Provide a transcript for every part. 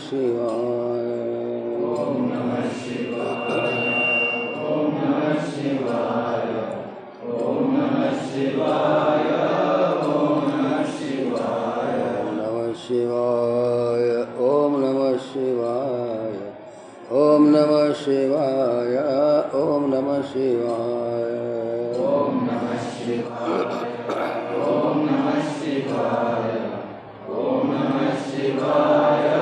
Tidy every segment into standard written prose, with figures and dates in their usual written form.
Shivaya. Om Namah Shivaya. Om Namah Shivaya. Om Namah Shivaya. Om Namah Shivaya. Om Namah Shivaya. Om Namah Shivaya. Om Namah Shivaya. Om Namah Shivaya. Om Namah Shivaya. Om Namah Shivaya.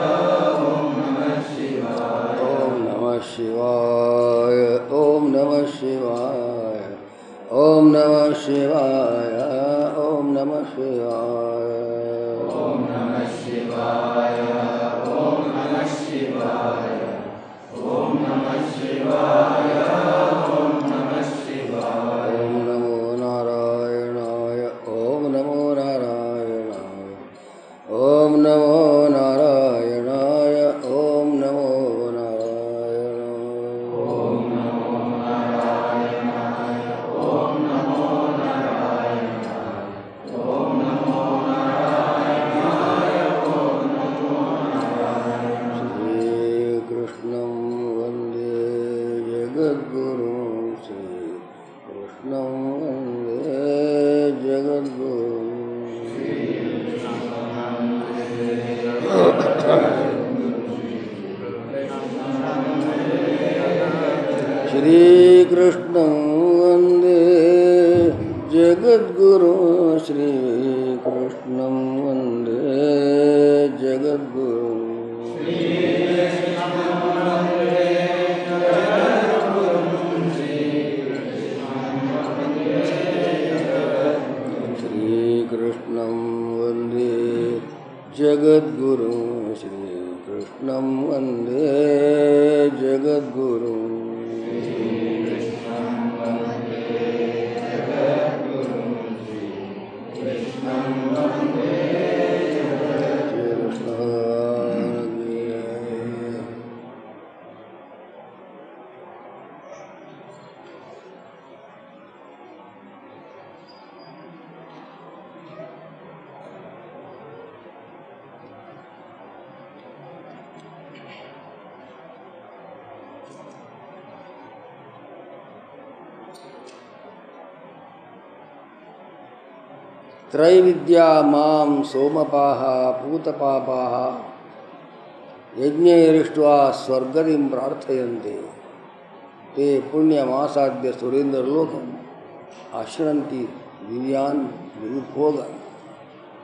Om Namah Shivaya. Om Namah Shivaya. Om Namah Shivaya. Om Namah Shivaya. Om Namah Shivaya. Om Namah Shivaya. Om Namah Shivaya. Om Namah Shivaya. Om Namah Shivaya. Om Namo Narayana. Om Namo Narayana. Om Namo Narayana. Om Namo Narayana. Om Namo Narayana. Om Namo Narayana. Om Namo Narayana. Om Namo Narayana. Shri Krishnam Vande Jagadguru. Shri Krishnam Vande Jagadguru. Shri Krishnam Vande Jagadguru. Shri Krishnam Vande Jagadguru. Shri Krishnam Vande Jagadguru. Shri Krishnam Vande Jagadguru. Shri Krishnam Vande Jagadguru. त्रैविद्या मां सोमपाहा पूतपापाः यज्ञैरिष्ट्वा स्वर्गतिं प्रार्थयन्ते ते पुण्यमासाद्य सुरेन्द्रलोकम् आश्रयन्ति दिव्यान्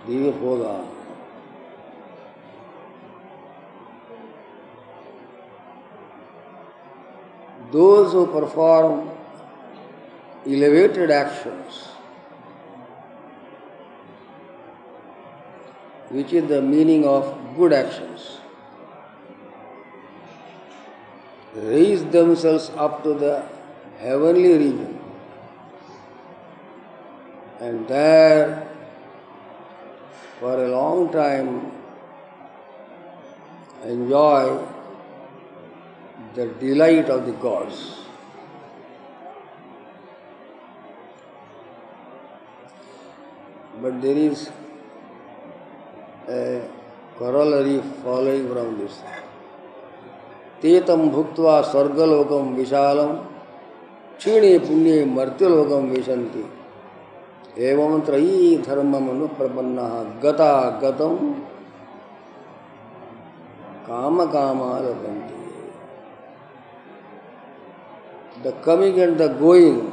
दिव्यभोगान्. Those who perform elevated actions, which is the meaning of good actions, raise themselves up to the heavenly region, and there for a long time enjoy the delight of the gods. But there is a corollary following from this. Tetam bhuktva sargalokam vishalam chine punye martyalokam vishanti evam trayi dharmam anuprapannaha gata gatam kama kama labanti. The coming and the going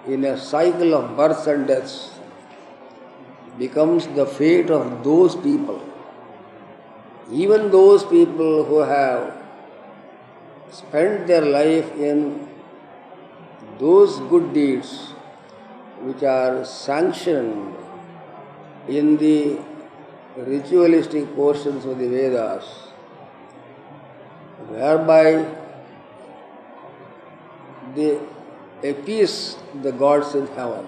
in a cycle of births and deaths becomes the fate of those people. Even those people who have spent their life in those good deeds which are sanctioned in the ritualistic portions of the Vedas, whereby they appease the gods in heaven.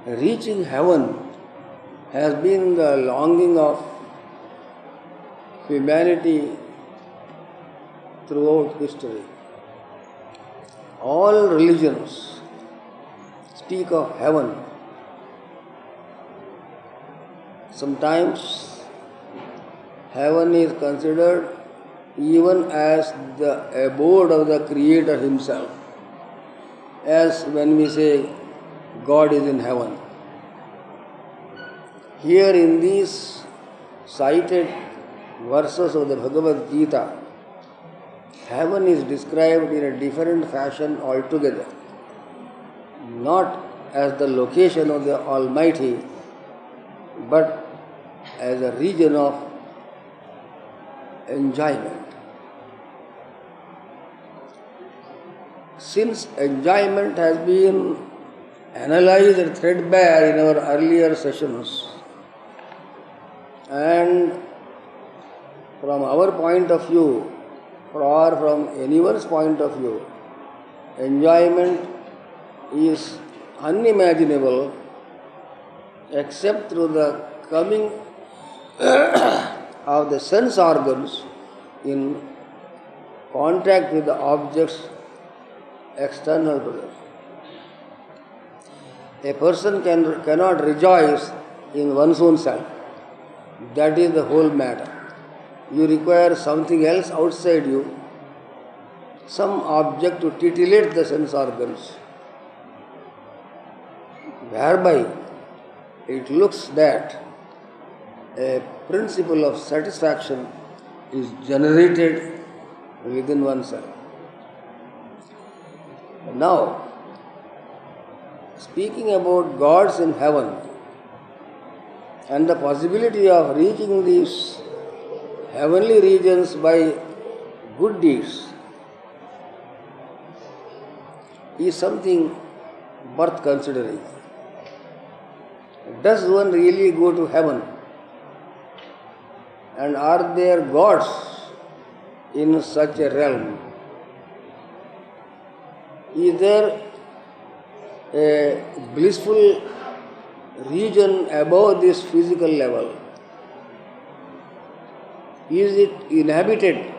Reaching heaven has been the longing of humanity throughout history. All religions speak of heaven. Sometimes heaven is considered even as the abode of the Creator Himself, as when we say God is in heaven. Here in these cited verses of the Bhagavad Gita, heaven is described in a different fashion altogether, not as the location of the Almighty, but as a region of enjoyment. Since enjoyment has been analyzed threadbare in our earlier sessions, and from our point of view, or from anyone's point of view, enjoyment is unimaginable except through the coming of the sense organs in contact with the objects external to them. A person cannot rejoice in one's own self. That is the whole matter. You require something else outside you, some object to titillate the sense organs, whereby it looks that a principle of satisfaction is generated within oneself. Now, speaking about gods in heaven and the possibility of reaching these heavenly regions by good deeds is something worth considering. Does one really go to heaven? And are there gods in such a realm? Is there a blissful region above this physical level? Is it inhabited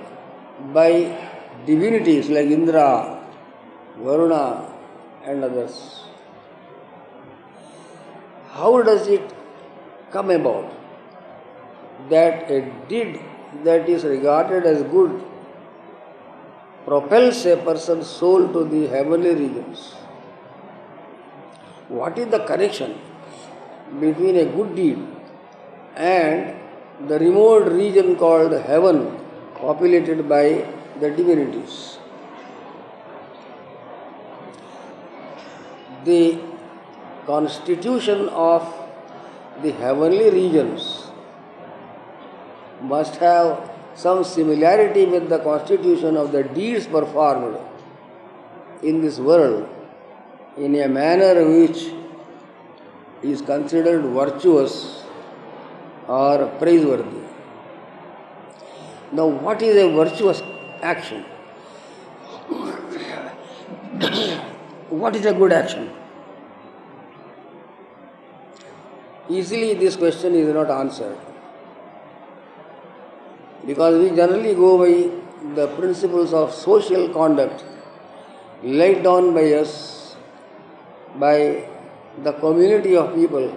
by divinities like Indra, Varuna and others? How does it come about that a deed that is regarded as good propels a person's soul to the heavenly regions? What is the connection between a good deed and the remote region called heaven, populated by the divinities? The constitution of the heavenly regions must have some similarity with the constitution of the deeds performed in this world in a manner which is considered virtuous or praiseworthy. Now, what is a virtuous action? What is a good action? Easily this question is not answered, because we generally go by the principles of social conduct laid down by us, by the community of people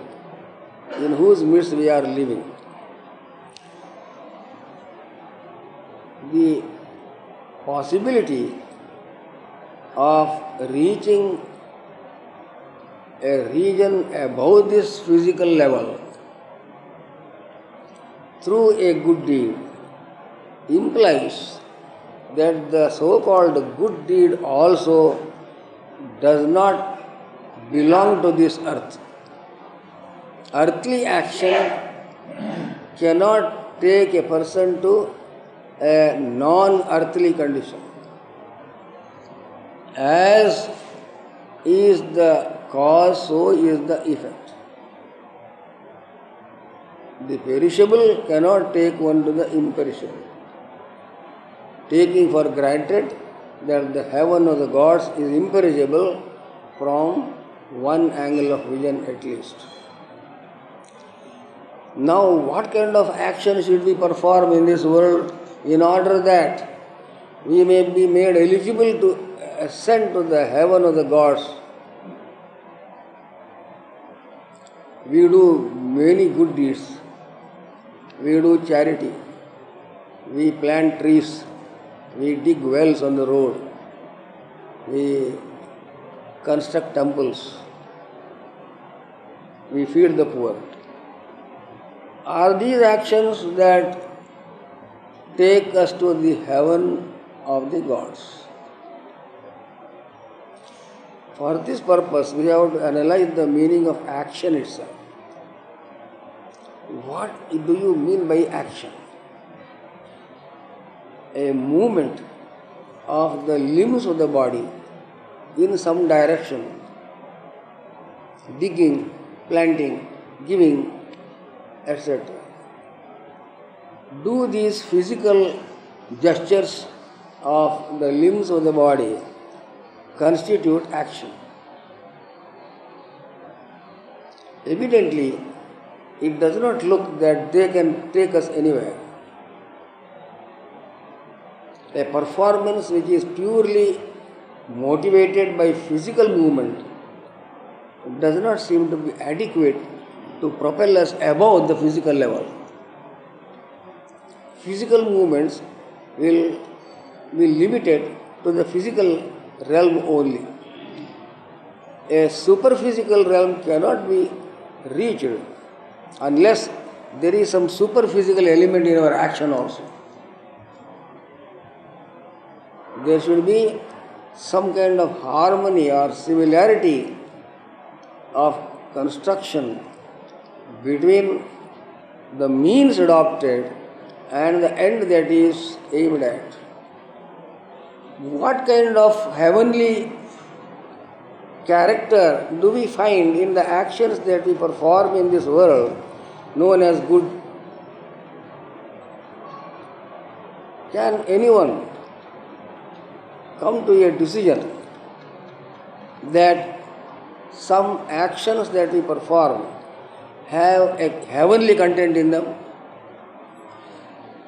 in whose midst we are living. The possibility of reaching a region above this physical level through a good deed implies that the so-called good deed also does not belong to this earth. Earthly action cannot take a person to a non-earthly condition. As is the cause, so is the effect. The perishable cannot take one to the imperishable. Taking for granted that the heaven of the gods is imperishable from one angle of vision at least. Now, what kind of action should we perform in this world in order that we may be made eligible to ascend to the heaven of the gods? We do many good deeds. We do charity. we plant trees, we dig wells on the road, we construct temples, we feed the poor. Are these actions that take us to the heaven of the gods? For this purpose, we have to analyze the meaning of action itself. What do you mean by action? A movement of the limbs of the body in some direction, digging, planting, giving, etc. Do these physical gestures of the limbs of the body constitute action? Evidently, it does not look that they can take us anywhere. A performance which is purely motivated by physical movement does not seem to be adequate to propel us above the physical level. Physical movements will be limited to the physical realm only. A superphysical realm cannot be reached unless there is some superphysical element in our action also. There should be some kind of harmony or similarity of construction between the means adopted and the end that is aimed at. What kind of heavenly character do we find in the actions that we perform in this world known as good? Can anyone come to a decision that some actions that we perform have a heavenly content in them?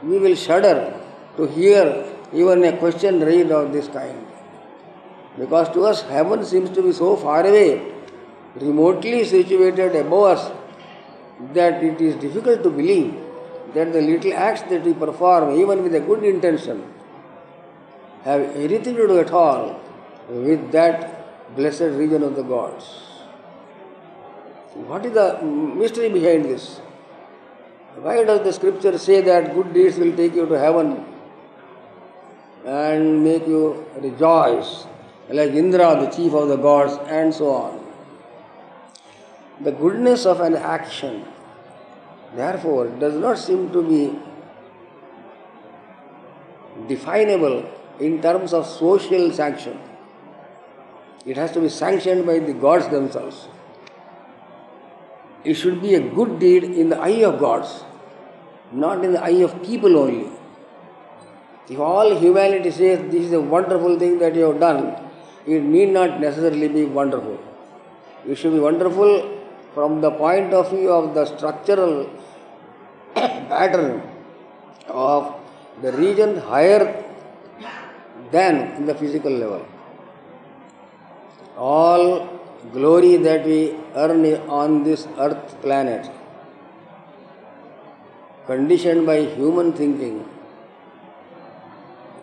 We will shudder to hear even a question raised of this kind. Because to us, heaven seems to be so far away, remotely situated above us, that it is difficult to believe that the little acts that we perform, even with a good intention, have anything to do at all with that blessed region of the gods. What is the mystery behind this? Why does the scripture say that good deeds will take you to heaven and make you rejoice, like Indra, the chief of the gods, and so on? The goodness of an action, therefore, does not seem to be definable in terms of social sanction. It has to be sanctioned by the gods themselves. It should be a good deed in the eye of gods, not in the eye of people only. If all humanity says this is a wonderful thing that you have done, it need not necessarily be wonderful. It should be wonderful from the point of view of the structural pattern of the region higher than the physical level. All glory that we earn on this earth planet, conditioned by human thinking,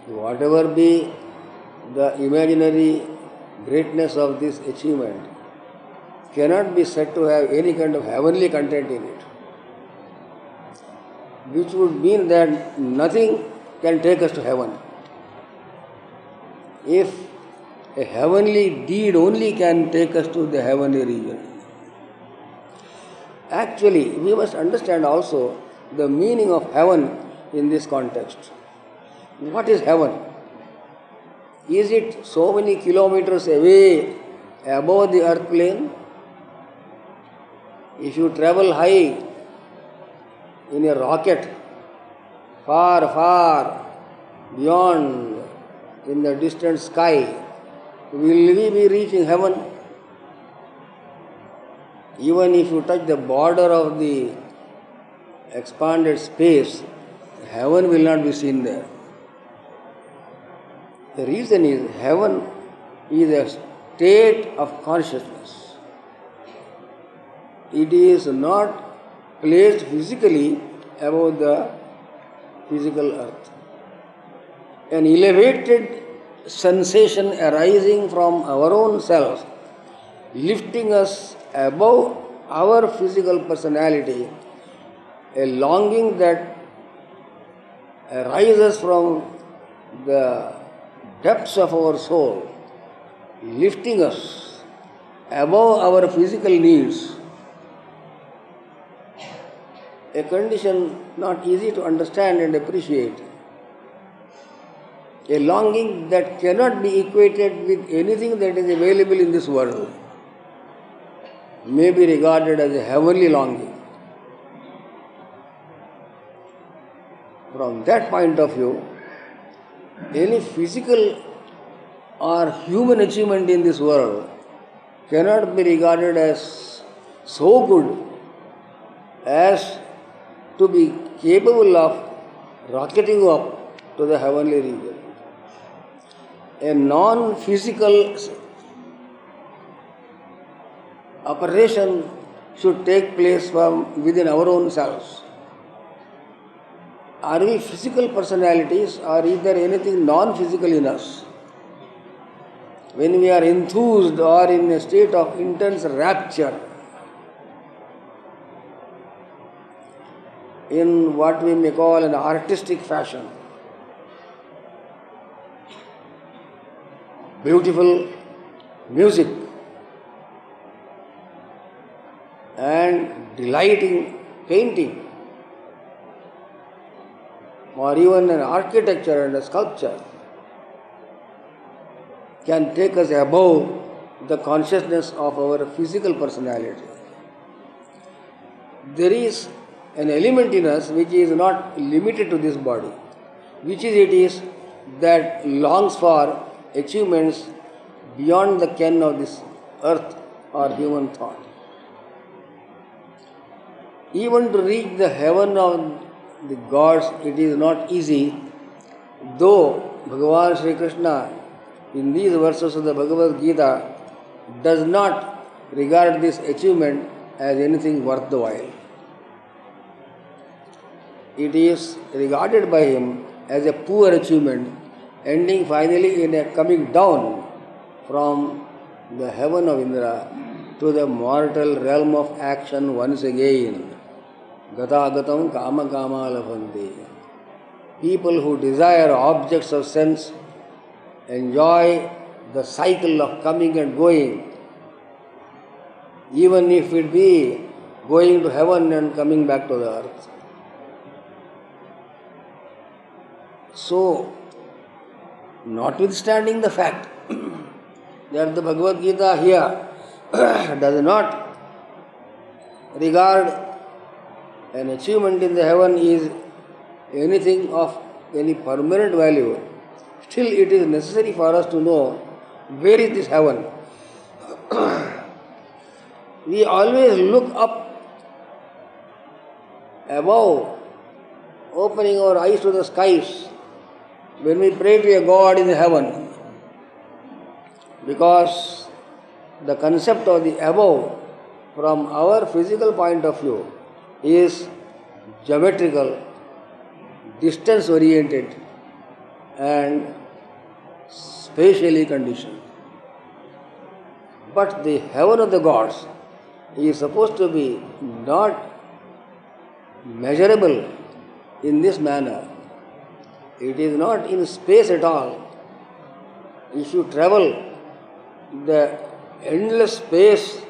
whatever be the imaginary greatness of this achievement, cannot be said to have any kind of heavenly content in it, which would mean that nothing can take us to heaven. If a heavenly deed only can take us to the heavenly region. Actually, we must understand also the meaning of heaven in this context. What is heaven? Is it so many kilometers away above the earth plane? If you travel high in a rocket, far, far beyond in the distant sky, will we be reaching heaven? Even if you touch the border of the expanded space, heaven will not be seen there. The reason is heaven is a state of consciousness. It is not placed physically above the physical earth. An elevated sensation arising from our own self, lifting us above our physical personality, a longing that arises from the depths of our soul, lifting us above our physical needs, a condition not easy to understand and appreciate, a longing that cannot be equated with anything that is available in this world, may be regarded as a heavenly longing. From that point of view, any physical or human achievement in this world cannot be regarded as so good as to be capable of rocketing up to the heavenly region. A non-physical operation should take place from within our own selves. Are we physical personalities, or is there anything non-physical in us? When we are enthused or in a state of intense rapture, in what we may call an artistic fashion, beautiful music and delighting painting, or even an architecture and a sculpture, can take us above the consciousness of our physical personality. There is an element in us which is not limited to this body, which is it is that longs for achievements beyond the ken of this earth or human thought. Even to reach the heaven of the gods, it is not easy, though Bhagavan Sri Krishna in these verses of the Bhagavad Gita does not regard this achievement as anything worth the while. It is regarded by him as a poor achievement, ending finally in a coming down from the heaven of Indra to the mortal realm of action once again. Gatagatam kama kama labhante. People who desire objects of sense enjoy the cycle of coming and going, even if it be going to heaven and coming back to the earth. So, notwithstanding the fact that the Bhagavad Gita here does not regard an achievement in the heaven is anything of any permanent value, still it is necessary for us to know where is this heaven. We always look up above, opening our eyes to the skies when we pray to a God in heaven, because the concept of the above from our physical point of view is geometrical, distance oriented and spatially conditioned. But the heaven of the gods is supposed to be not measurable in this manner. It is not in space at all. If you travel the endless space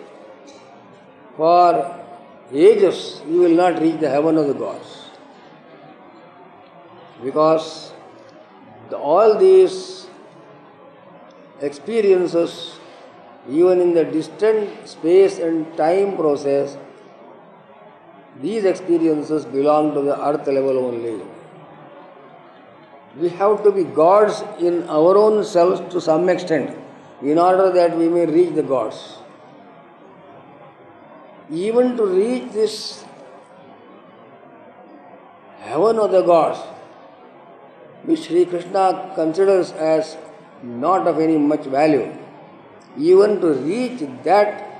for ages, you will not reach the heaven of the gods. Because all these experiences, even in the distant space and time process, these experiences belong to the earth level only. We have to be gods in our own selves to some extent in order that we may reach the gods. Even to reach this heaven of the gods, which Sri Krishna considers as not of any much value, even to reach that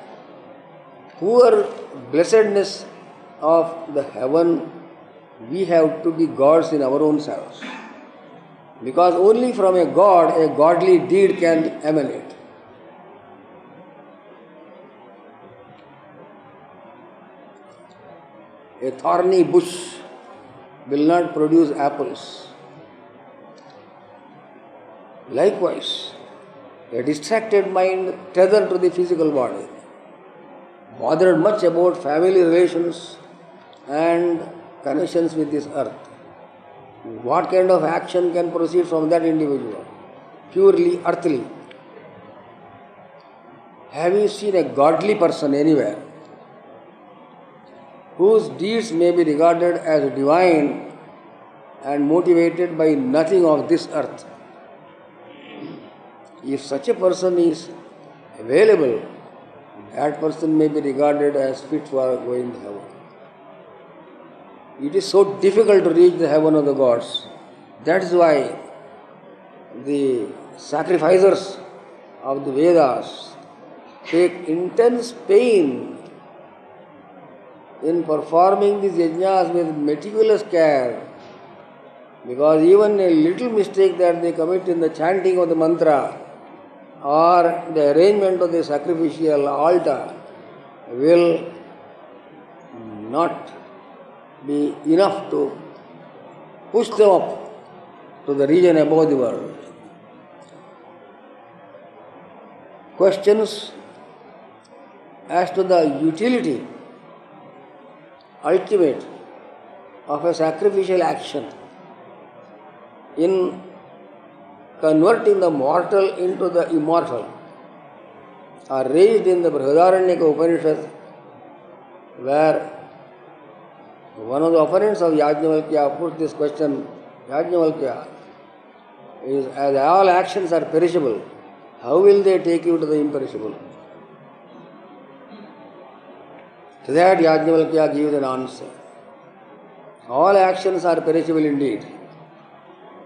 poor blessedness of the heaven we have to be gods in our own selves. Because only from a god, a godly deed can emanate. A thorny bush will not produce apples. Likewise, a distracted mind tethered to the physical body, bothered much about family relations and connections with this earth. What kind of action can proceed from that individual? Purely earthly. Have you seen a godly person anywhere whose deeds may be regarded as divine and motivated by nothing of this earth? If such a person is available, that person may be regarded as fit for going to heaven. It is so difficult to reach the heaven of the gods. That is why the sacrificers of the Vedas take intense pain in performing these yajnas with meticulous care, because even a little mistake that they commit in the chanting of the mantra or the arrangement of the sacrificial altar will not be enough to push them up to the region above the world. Questions as to the utility, ultimate, of a sacrificial action in converting the mortal into the immortal are raised in the Brihadaranyaka Upanishad, where one of the opponents of Yajnavalkya put this question. Yajnavalkya is, as all actions are perishable, how will they take you to the imperishable? To that Yajnavalkya gives an answer. All actions are perishable indeed,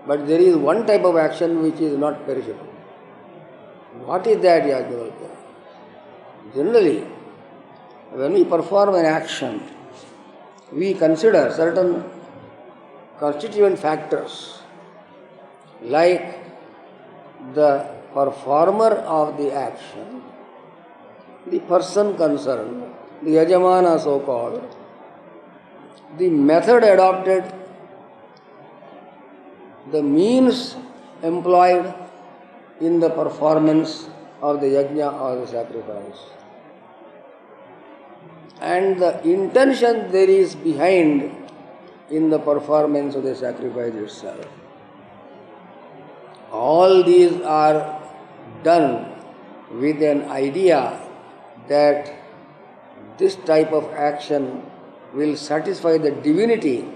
but there is one type of action which is not perishable. What is that, Yajnavalkya? Generally, when we perform an action, we consider certain constituent factors like the performer of the action, the person concerned, the yajamana so called, the method adopted, the means employed in the performance of the yajna or the sacrifice, and the intention there is behind in the performance of the sacrifice itself. All these are done with an idea that this type of action will satisfy the divinity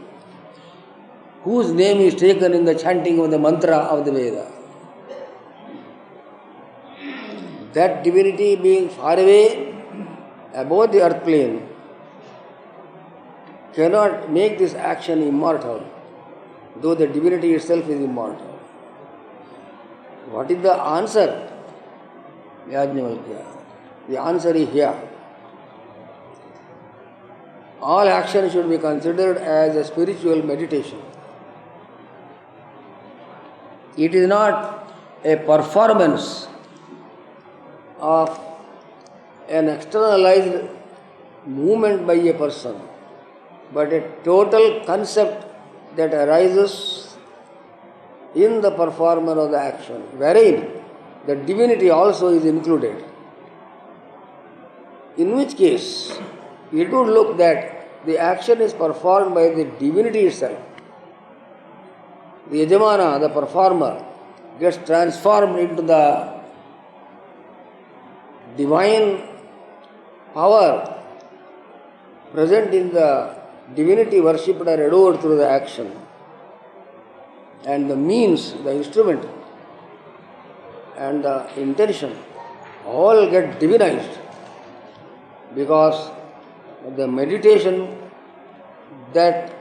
whose name is taken in the chanting of the mantra of the Veda. That divinity being far away above the earth plane cannot make this action immortal, though the divinity itself is immortal. What is the answer? Yajnavalkya. The answer is here. All action should be considered as a spiritual meditation. It is not a performance of an externalized movement by a person, but a total concept that arises in the performer of the action, wherein the divinity also is included. In which case, it would look that the action is performed by the divinity itself. The yajamana, the performer, gets transformed into the divine power present in the divinity worshipped or adored through the action. And the means, the instrument, and the intention all get divinized, because the meditation that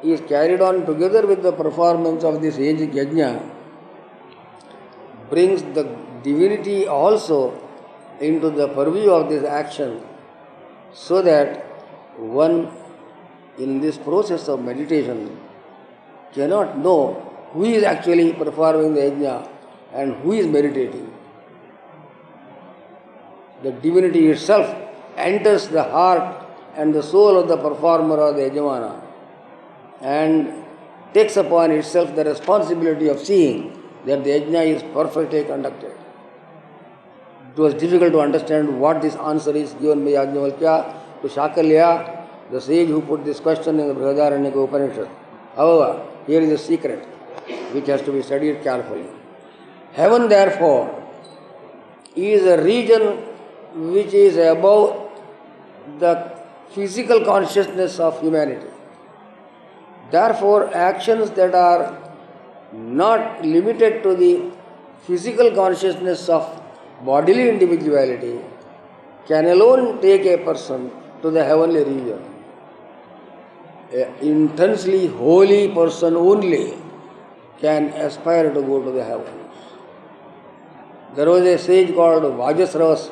is carried on together with the performance of this ajic yajna brings the divinity also into the purview of this action, so that one in this process of meditation cannot know who is actually performing the yajna and who is meditating. The divinity itself enters the heart and the soul of the performer or the yajamana and takes upon itself the responsibility of seeing that the yajna is perfectly conducted. It was difficult to understand what this answer is given by Yajnavalkya to Shakalya, the sage who put this question in the Brihadaranyaka Upanishad. However, here is a secret which has to be studied carefully. Heaven, therefore, is a region which is above the physical consciousness of humanity. Therefore, actions that are not limited to the physical consciousness of bodily individuality can alone take a person to the heavenly region. An intensely holy person only can aspire to go to the heavens. There was a sage called Vajasravas,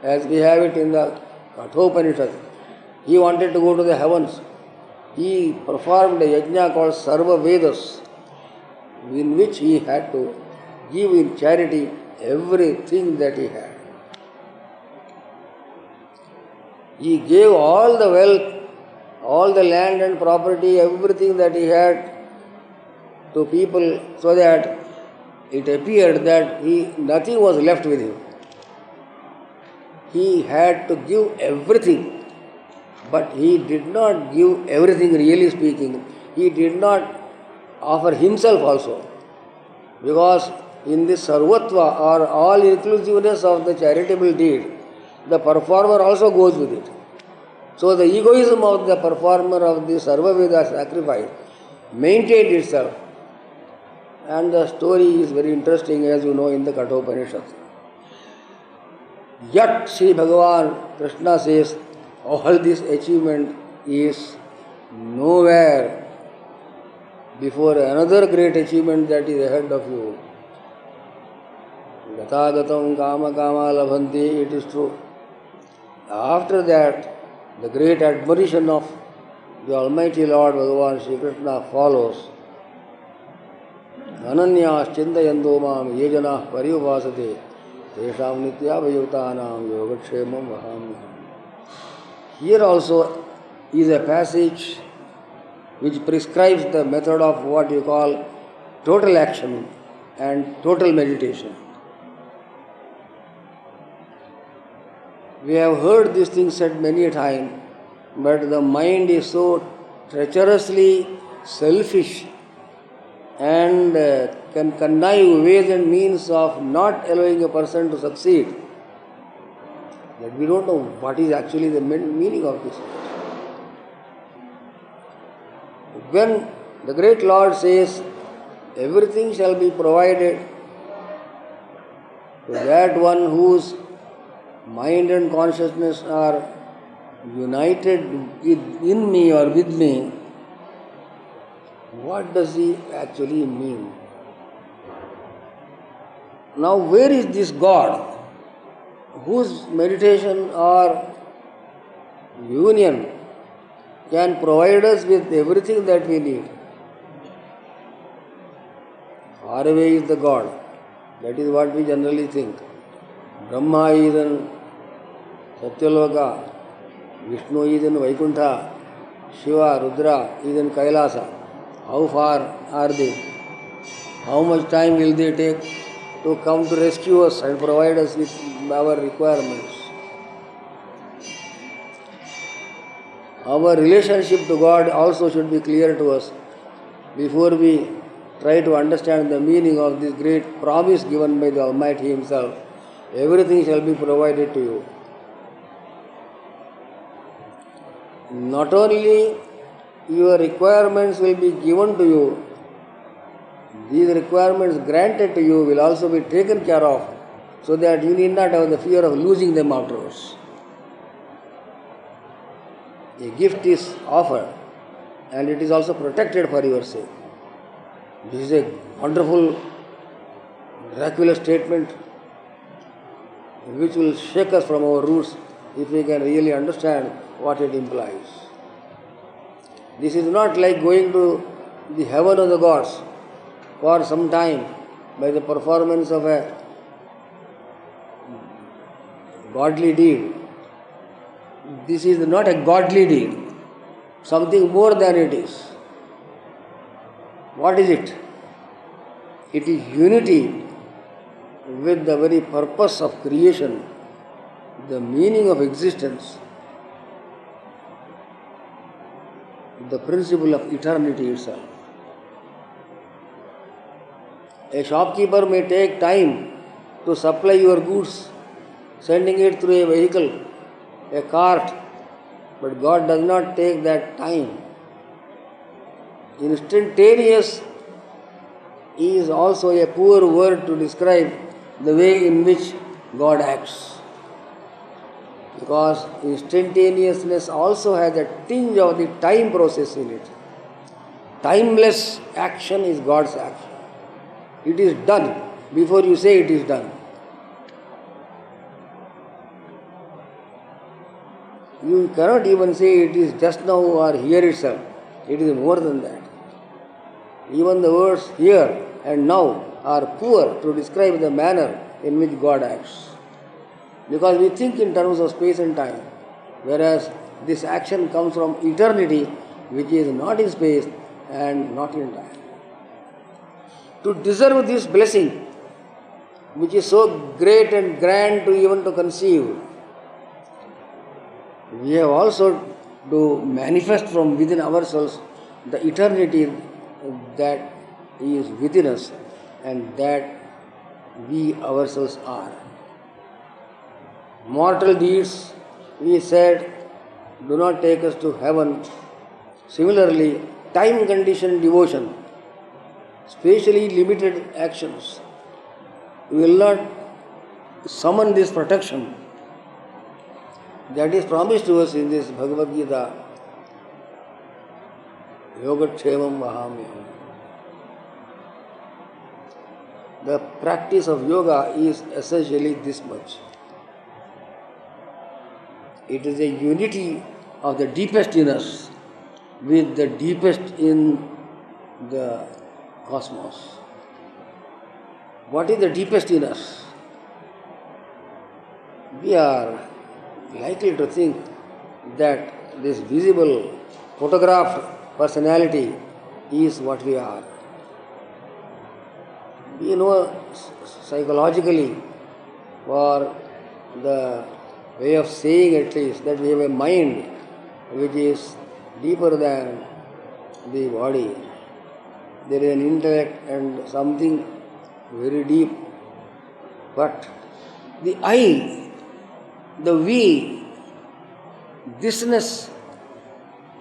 as we have it in the Kathopanishad. He wanted to go to the heavens. He performed a yajna called Sarva Vedas, in which he had to give in charity everything that he had. He gave all the wealth, all the land and property, everything that he had to people, so that it appeared that nothing was left with him. He had to give everything, but he did not give everything, really speaking. He did not offer himself also, because in this sarvatva or all inclusiveness of the charitable deed, the performer also goes with it. So the egoism of the performer of the Sarvaveda sacrifice maintained itself. And the story is very interesting, as you know, in the Kathopanishad. Yet Sri Bhagavan Krishna says, all this achievement is nowhere before another great achievement that is ahead of you. Gatagatam kama kama labhanti, it is true. After that, the great admonition of the Almighty Lord Bhagavan Sri Krishna follows. Ananyas chindayando mam yejana pariyupasate tesham nityabhayutanam yogatshemam vahami. Here also is a passage which prescribes the method of what you call total action and total meditation. We have heard these things said many a time, but the mind is so treacherously selfish and can connive ways and means of not allowing a person to succeed that we don't know what is actually the meaning of this. When the great Lord says, everything shall be provided to that one whose mind and consciousness are united in me or with me, what does he actually mean? Now, where is this God whose meditation or union can provide us with everything that we need? Far away is the God. That is what we generally think. Brahma is in Satyaloka, Vishnu is in Vaikuntha, Shiva, Rudra is in Kailasa. How far are they? How much time will they take to come to rescue us and provide us with our requirements? Our relationship to God also should be clear to us before we try to understand the meaning of this great promise given by the Almighty Himself. Everything shall be provided to you. Not only your requirements will be given to you, these requirements granted to you will also be taken care of, so that you need not have the fear of losing them afterwards. A gift is offered and it is also protected for your sake. This is a wonderful, miraculous statement which will shake us from our roots if we can really understand what it implies. This is not like going to the heaven of the gods for some time by the performance of a godly deed. This is not a godly deed, something more than it is. What is it? It is unity with the very purpose of creation, the meaning of existence, the principle of eternity itself. A shopkeeper may take time to supply your goods, sending it through a vehicle, a cart, but God does not take that time. Instantaneous is also a poor word to describe the way in which God acts. Because instantaneousness also has a tinge of the time process in it. Timeless action is God's action. It is done before you say it is done. You cannot even say it is just now or here itself. It is more than that. Even the words here and now are poor to describe the manner in which God acts. Because we think in terms of space and time, whereas this action comes from eternity, which is not in space and not in time. To deserve this blessing, which is so great and grand to even to conceive, we have also to manifest from within ourselves the eternity that is within us and that we ourselves are. Mortal deeds, we said, do not take us to heaven. Similarly, time-conditioned devotion, spatially limited actions, will not summon this protection that is promised to us in this Bhagavad Gita, Yogatshemam Vahamyam. The practice of yoga is essentially this much. It is a unity of the deepest in us with the deepest in the cosmos. What is the deepest in us? We are likely to think that this visible, photographed personality is what we are. We know psychologically, for the way of saying at least, that we have a mind which is deeper than the body. There is an intellect and something very deep. But the I, the we, thisness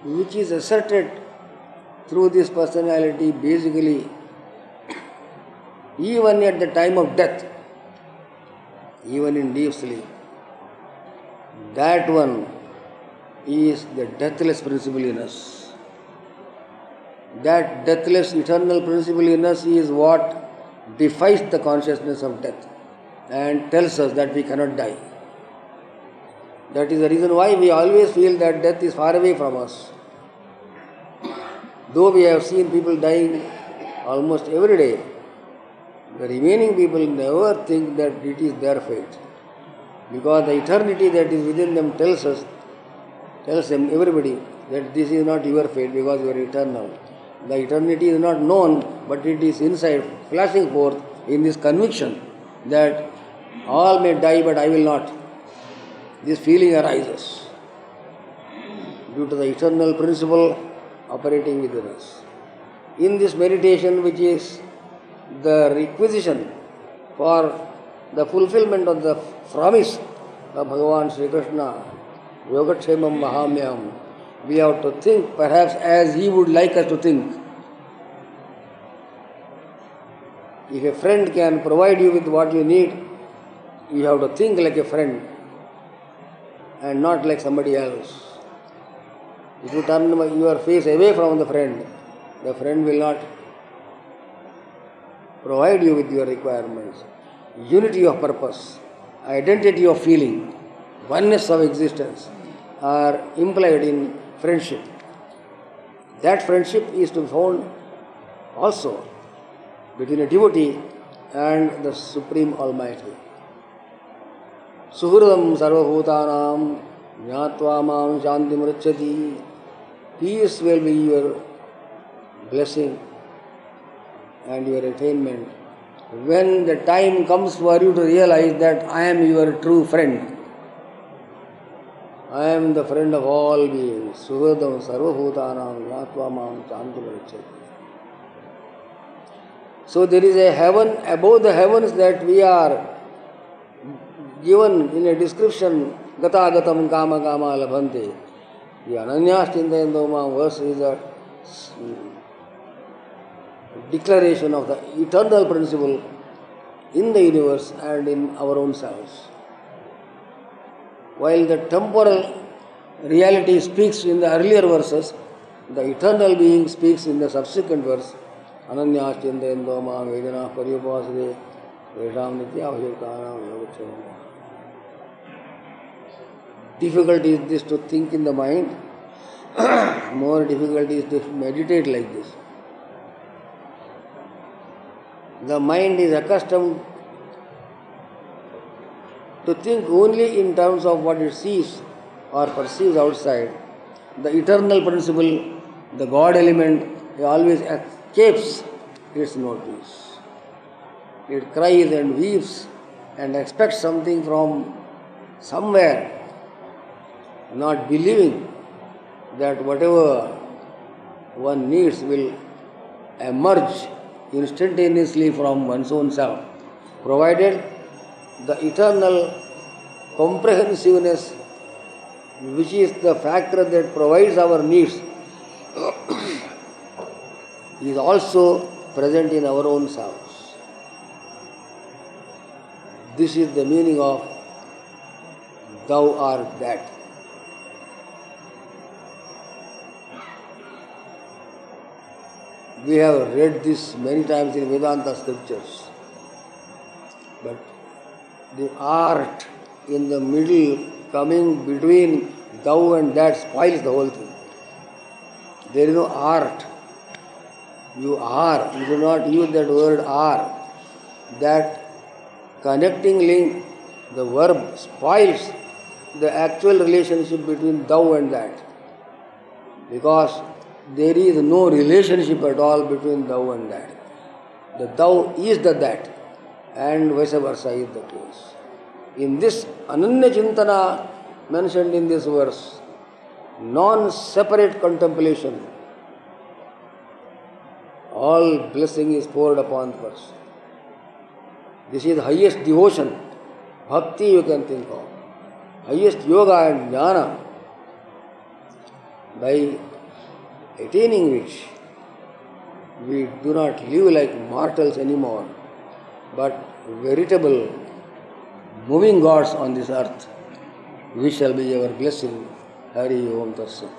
which is asserted through this personality, basically, even at the time of death, even in deep sleep, that one is the deathless principle in us. That deathless eternal principle in us is what defies the consciousness of death and tells us that we cannot die. That is the reason why we always feel that death is far away from us. Though we have seen people dying almost every day, the remaining people never think that it is their fate. Because the eternity that is within them tells them, everybody, that this is not your fate because you are eternal. The eternity is not known, but it is inside, flashing forth in this conviction that all may die but I will not. This feeling arises due to the eternal principle operating within us. In this meditation, which is the requisition for the fulfillment of the promise of Bhagavan Sri Krishna, Yogatshemam Mahamyam, we have to think perhaps as he would like us to think. If a friend can provide you with what you need, you have to think like a friend and not like somebody else. If you turn your face away from the friend will not provide you with your requirements. Unity of purpose, identity of feeling, oneness of existence are implied in friendship. That friendship is to be found also between a devotee and the Supreme Almighty. Suhridam sarvabhutanam jnatva mam shanti mrachati. Peace will be your blessing and your attainment when the time comes for you to realize that I am your true friend. I am the friend of all beings. Suhridam sarvabhutanam jnatva mam shanti mrachati. So there is a heaven above the heavens that we are given in a description, gata gatam kama kama labhante. The Ananyas Chintayento Mam verse is a declaration of the eternal principle in the universe and in our own selves. While the temporal reality speaks in the earlier verses, the eternal being speaks in the subsequent verse. Ananyas Chintayento Mam Vedana Paryupasade Vedam Nityabhayutanam Yogachanam. Difficult is this to think in the mind, more difficult is to meditate like this. The mind is accustomed to think only in terms of what it sees or perceives outside. The eternal principle, the God element, always escapes its notice. It cries and weeps and expects something from somewhere, not believing that whatever one needs will emerge instantaneously from one's own self, provided the eternal comprehensiveness, which is the factor that provides our needs, is also present in our own selves. This is the meaning of thou art that. We have read this many times in Vedanta scriptures, but the art in the middle coming between thou and that spoils the whole thing. There is no art. You are. You do not use that word are. That connecting link, the verb, spoils the actual relationship between thou and that. Because there is no relationship at all between thou and that. The thou is the that, and vice versa is the case. In this Ananya Chintana mentioned in this verse, non-separate contemplation, all blessing is poured upon the person. This is the highest devotion, bhakti you can think of, highest yoga and jnana, by attaining which we do not live like mortals anymore, but veritable moving gods on this earth. We shall be our blessing. Hari Om Tat Sat.